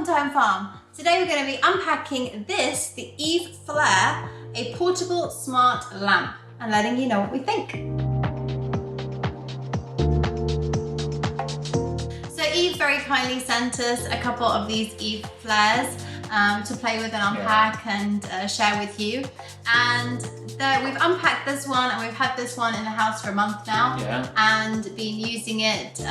to Home Farm. Today we're going to be unpacking this, the Eve Flare, a portable smart lamp, and letting you know what we think. So Eve very kindly sent us a couple of these Eve Flares to play with and unpack and share with you. And we've unpacked this one, and we've had this one in the house for a month now, and been using it.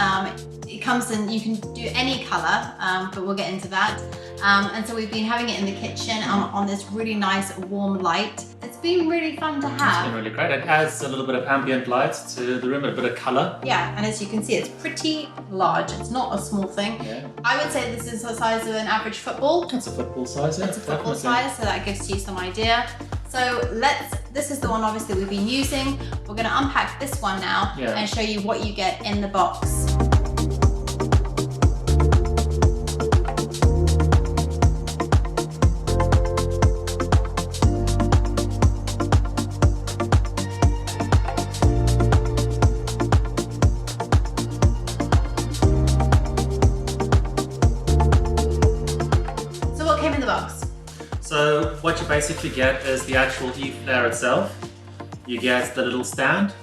It comes in, you can do any color, but we'll get into that. And so we've been having it in the kitchen on this really nice warm light. It's been really fun to have. It's been really great. It adds a little bit of ambient light to the room, a bit of color. Yeah, and as you can see, it's pretty large. It's not a small thing. Yeah. I would say this is the size of an average football. It's a football size, yeah. It's a football size, so that gives you some idea. So this is the one obviously we've been using. We're going to unpack this one now and show you what you get in the box. So what you basically get is the actual Eve Flare itself. You get the little stand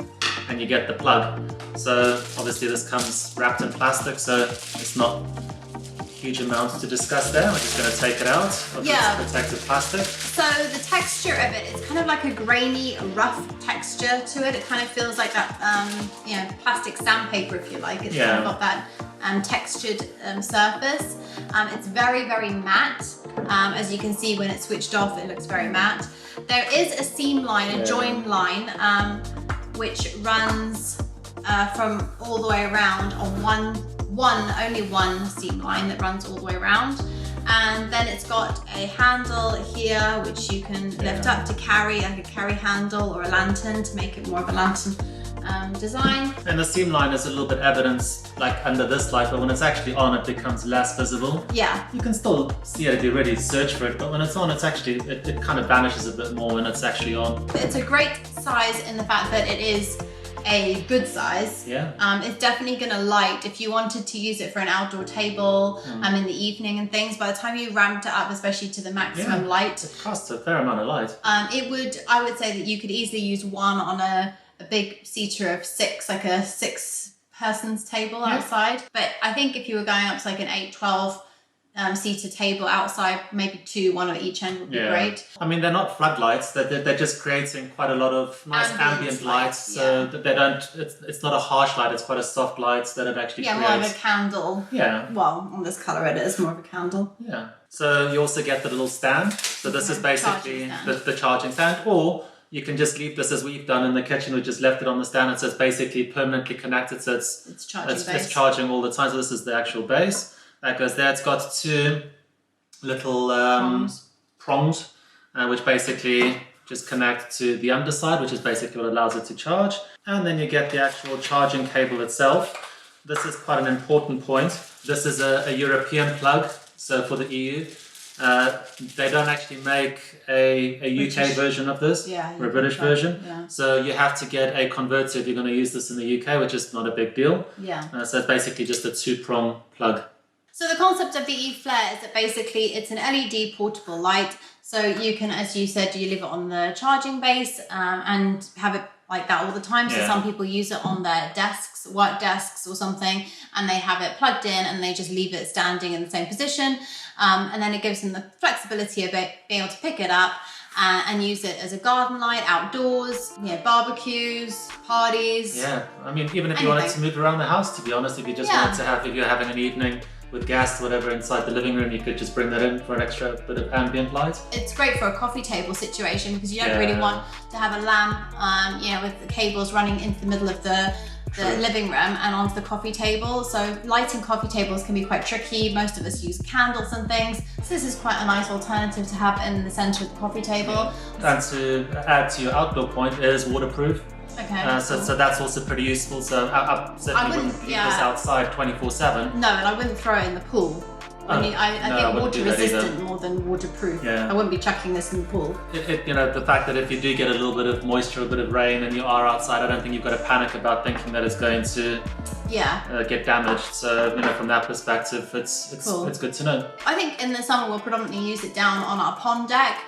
and you get the plug. So obviously this comes wrapped in plastic, so it's not huge amounts to discuss there. We're just going to take it out of this protective plastic. So the texture of it is kind of like a grainy, rough texture to it. It kind of feels like that, plastic sandpaper, if you like. It's kind of got that textured surface. It's very, very matte. As you can see, when it's switched off, it looks very matte. There is a seam line, a join line, which runs from all the way around on only one seam line that runs all the way around. And then it's got a handle here, which you can lift up to carry, like a carry handle or a lantern to make it more of a lantern design. And the seam line is a little bit evidence like under this light, but when it's actually on, it becomes less visible. Yeah. You can still see it if you really search for it, but when it's on, it's actually, it kind of vanishes a bit more when it's actually on. It's a great size in the fact that it is a good size. Yeah. It's definitely going to light if you wanted to use it for an outdoor table in the evening and things. By the time you ramped it up, especially to the maximum light, it costs a fair amount of light. I would say that you could easily use one on a big seater of 6, like a 6-person's table outside. But I think if you were going up to like an 8-12 seater table outside, maybe 2, one at each end would be great. I mean, they're not floodlights. They're just creating quite a lot of nice ambient lights. So that they don't. It's not a harsh light. It's quite a soft light that it actually creates. More of a candle. Yeah. Well, on this color, it is more of a candle. Yeah. So you also get the little stand. So this is basically the charging stand, or you can just leave this as we've done in the kitchen. We just left it on the stand, and so it's basically permanently connected. So it's charging all the time. So this is the actual base. That goes there. It's got 2 little prongs, which basically just connect to the underside, which is basically what allows it to charge. And then you get the actual charging cable itself. This is quite an important point. This is a European plug, so for the EU. They don't actually make a UK version of this, or a British version. Yeah. So you have to get a converter if you're going to use this in the UK, which is not a big deal. Yeah. So it's basically just a 2-prong plug. So the concept of the Eve Flare is that basically it's an LED portable light. So you can, as you said, you leave it on the charging base and have it like that all the time. So some people use it on their desks, work desks or something, and they have it plugged in and they just leave it standing in the same position. And then it gives them the flexibility of being able to pick it up and use it as a garden light, outdoors, barbecues, parties. Yeah, I mean, even if you wanted to move around the house, to be honest, if you just wanted to have, if you're having an evening with gas, whatever, inside the living room, you could just bring that in for an extra bit of ambient light. It's great for a coffee table situation because you don't really want to have a lamp, with the cables running into the middle of the living room and onto the coffee table. So lighting coffee tables can be quite tricky. Most of us use candles and things. So this is quite a nice alternative to have in the center of the coffee table. And to add to your outdoor point, it is waterproof. Okay. So that's also pretty useful. So I certainly wouldn't leave this outside 24/7. No, and I wouldn't throw it in the pool. I think water resistant more than waterproof. Yeah. I wouldn't be chucking this in the pool. The fact that if you do get a little bit of moisture, a bit of rain, and you are outside, I don't think you've got to panic about thinking that it's going to get damaged. So from that perspective, it's cool. It's good to know. I think in the summer we'll predominantly use it down on our pond deck.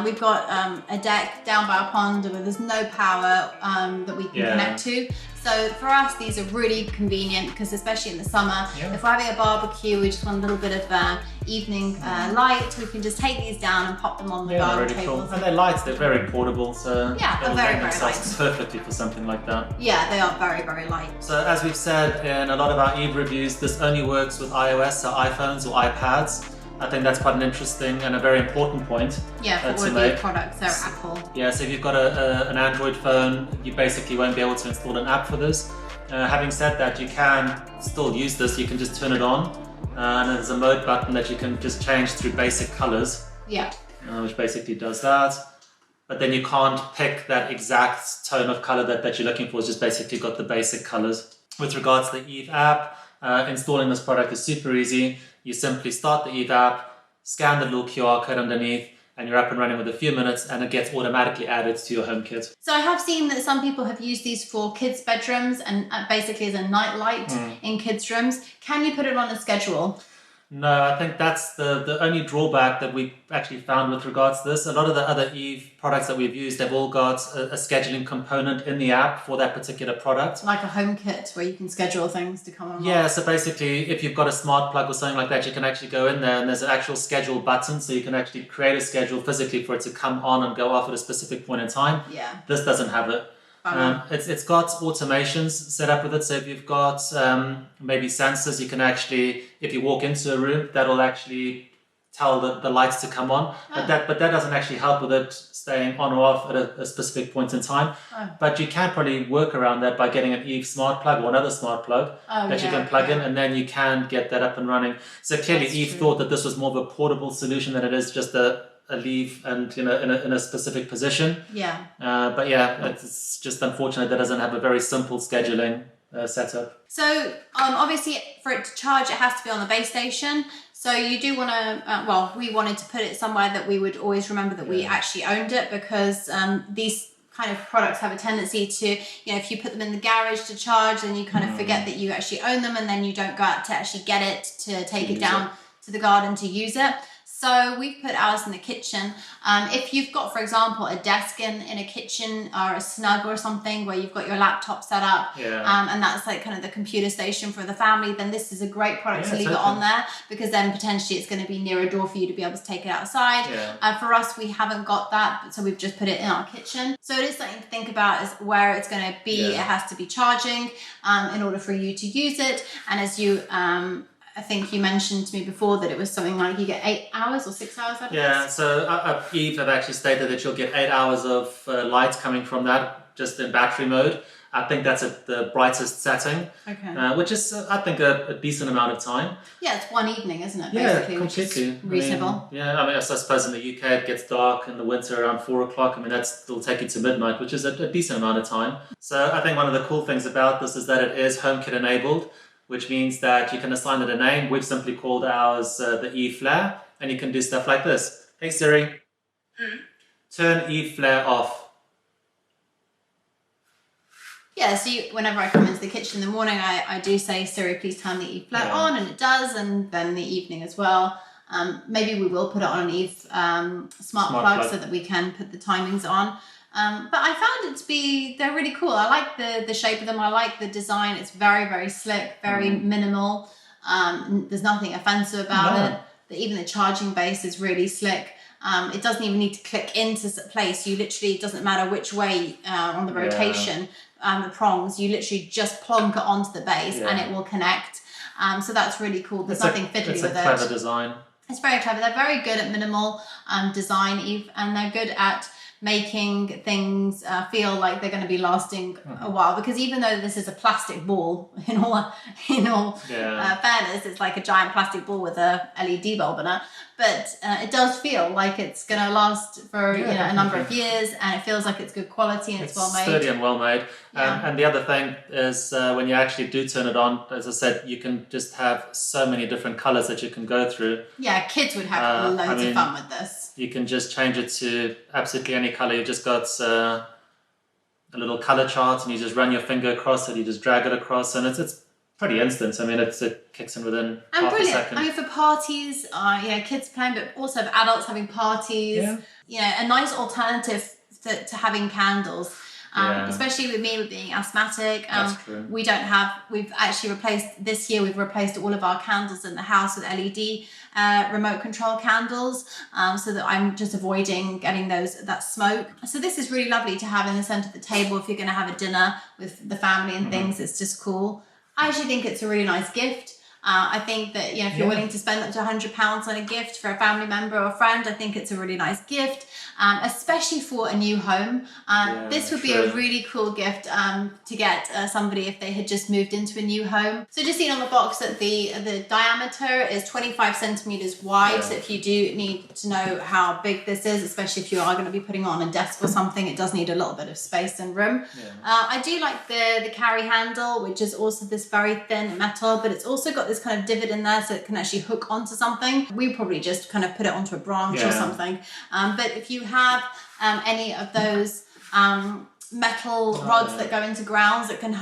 We've got a deck down by our pond where there's no power that we can connect to. So for us, these are really convenient because especially in the summer, if we're having a barbecue, we just want a little bit of evening light, we can just take these down and pop them on the garden really table. Cool. And they're light, they're very portable, so they're very light. Perfectly for something like that. Yeah, they are very, very light. So as we've said in a lot of our Eve reviews, this only works with iOS, so iPhones or iPads. I think that's quite an interesting and a very important point. Yeah, for all of these products, they're Apple. Yeah, so if you've got an Android phone, you basically won't be able to install an app for this. Having said that, you can still use this. You can just turn it on, and there's a mode button that you can just change through basic colors. Yeah. Which basically does that. But then you can't pick that exact tone of color that you're looking for. It's just basically got the basic colors. With regards to the Eve app, installing this product is super easy. You simply start the Eve app, scan the little QR code underneath, and you're up and running with a few minutes, and it gets automatically added to your HomeKit. So I have seen that some people have used these for kids' bedrooms and basically as a night light in kids' rooms. Can you put it on a schedule? No, I think that's the only drawback that we actually found with regards to this. A lot of the other Eve products that we've used, they've all got a scheduling component in the app for that particular product. Like a HomeKit where you can schedule things to come on. Yeah, so basically if you've got a smart plug or something like that, you can actually go in there and there's an actual schedule button, so you can actually create a schedule physically for it to come on and go off at a specific point in time. Yeah. This doesn't have it. It's got automations set up with it, so if you've got maybe sensors, you can actually, if you walk into a room, that'll actually tell the lights to come on. But that doesn't actually help with it staying on or off at a specific point in time. But you can probably work around that by getting an Eve smart plug or another smart plug that you can plug in, and then you can get that up and running. So clearly Eve thought that this was more of a portable solution than it is just a leave and in a specific position. But it's just unfortunate that it doesn't have a very simple scheduling setup. So obviously for it to charge, it has to be on the base station. So you do want to, we wanted to put it somewhere that we would always remember that we actually owned it, because these kind of products have a tendency to, if you put them in the garage to charge, then you kind of forget that you actually own them, and then you don't go out to actually get it to take it down to the garden to use it. So we've put ours in the kitchen. If you've got, for example, a desk in a kitchen or a snug or something where you've got your laptop set up, and that's like kind of the computer station for the family, then this is a great product to leave it on there, because then potentially it's going to be near a door for you to be able to take it outside. For us, we haven't got that, so we've just put it in our kitchen. So it is something to think about, is where it's going to be. It has to be charging in order for you to use it. And as you I think you mentioned to me before that it was something like you get 8 hours or 6 hours out of this. So Eve have actually stated that you'll get 8 hours of light coming from that, just in battery mode. I think that's at the brightest setting, which is, I think, a decent amount of time. Yeah, it's one evening, isn't it? Yeah, basically, completely. Which is reasonable. I suppose in the UK it gets dark in the winter around 4 o'clock. It'll take you to midnight, which is a decent amount of time. So I think one of the cool things about this is that it is HomeKit enabled, which means that you can assign it a name. We've simply called ours the Eve Flare, and you can do stuff like this. Hey Siri, turn Eve Flare off. Yeah, so whenever I come into the kitchen in the morning, I do say, Siri, please turn the Eve Flare on, and it does, and then the evening as well. Maybe we will put it on an Eve smart plug so that we can put the timings on. But I found it to be, they're really cool. I like the shape of them. I like the design. It's very, very slick, very minimal. There's nothing offensive about it. Even the charging base is really slick. It doesn't even need to click into place. You literally, it doesn't matter which way on the rotation, the prongs, you literally just plonk it onto the base and it will connect. So that's really cool. There's nothing fiddly with it. It's a clever design. It's very clever. They're very good at minimal design, Eve, and they're good at making things feel like they're going to be lasting a while. Because even though this is a plastic ball, in all fairness, it's like a giant plastic ball with a LED bulb in it. But it does feel like it's going to last for a number of years, and it feels like it's good quality and it's well made. Sturdy and well made. And the other thing is when you actually do turn it on, as I said, you can just have so many different colors that you can go through. Yeah, kids would have loads of fun with this. You can just change it to absolutely any color. You've just got a little color chart, and you just run your finger across it, you just drag it across, and it's pretty instant. I mean, it kicks in within half a second. I mean, for parties, kids playing, but also for adults having parties. Yeah. A nice alternative to having candles. Especially with me, with being asthmatic. That's true. We've actually replaced all of our candles in the house with LED remote control candles, so that I'm just avoiding getting that smoke. So this is really lovely to have in the center of the table if you're going to have a dinner with the family and things. It's just cool. I actually think it's a really nice gift. I think that if you're willing to spend up to £100 on a gift for a family member or a friend, I think it's a really nice gift, especially for a new home. This would be a really cool gift to get somebody if they had just moved into a new home. So just seen on the box that the diameter is 25 centimeters wide. So if you do need to know how big this is, especially if you are going to be putting it on a desk or something, it does need a little bit of space and room. I do like the carry handle, which is also this very thin metal, but it's also got this kind of divot in there so it can actually hook onto something. We probably just kind of put it onto a branch or something. But if you have any of those metal rods that go into grounds that can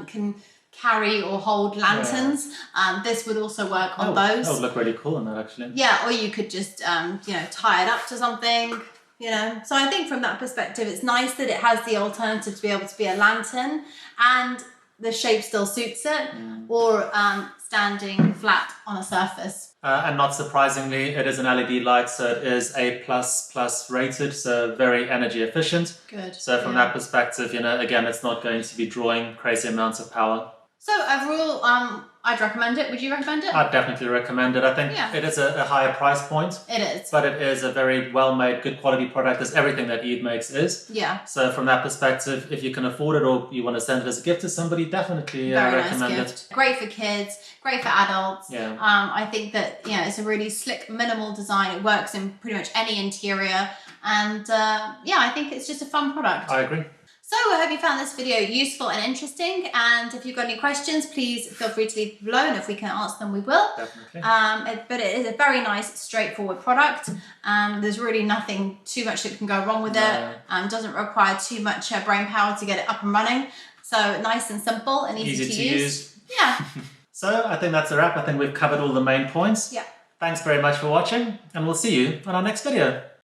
can carry or hold lanterns, this would also work on those. That would look really cool on that, actually. Yeah, or you could just tie it up to something. So I think from that perspective, it's nice that it has the alternative to be able to be a lantern, and the shape still suits it, or standing flat on a surface. And not surprisingly, it is an LED light, so it is A++ rated, so very energy efficient. Good. So from that perspective, again, it's not going to be drawing crazy amounts of power. So overall, I'd recommend it. Would you recommend it? I'd definitely recommend it. I think it is a higher price point. It is. But it is a very well-made, good quality product, as everything that Eve makes is. Yeah. So from that perspective, if you can afford it or you want to send it as a gift to somebody, definitely recommend it. Great for kids, great for adults. Yeah. I think that it's a really slick, minimal design. It works in pretty much any interior. And I think it's just a fun product. I agree. So I hope you found this video useful and interesting, and if you've got any questions, please feel free to leave below, and if we can answer them, we will. Definitely. But it is a very nice, straightforward product. There's really nothing too much that can go wrong with it. Doesn't require too much brain power to get it up and running. So nice and simple and easy to use. Yeah. So I think that's a wrap. I think we've covered all the main points. Yeah. Thanks very much for watching, and we'll see you on our next video.